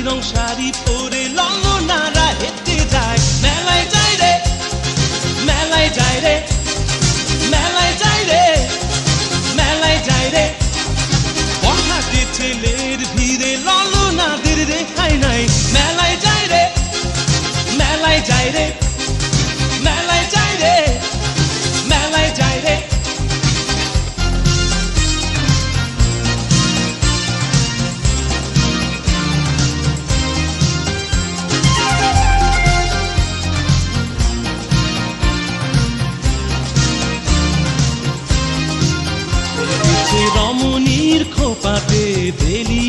রং শাড়ি পরে ললনারা হেঁটে যায় মেলায় যায় রে মেলায় যায় রে মেলায় যায় রে মেলায় যায় রে বড়হাটে ছেলের ভিড়ে ললনাদের রেখাই নাই মেলায় যায় রে মেলায় যায় রে মেলায় যায় রে মেলায় যায় রে রমণীর খোপাতে বেলি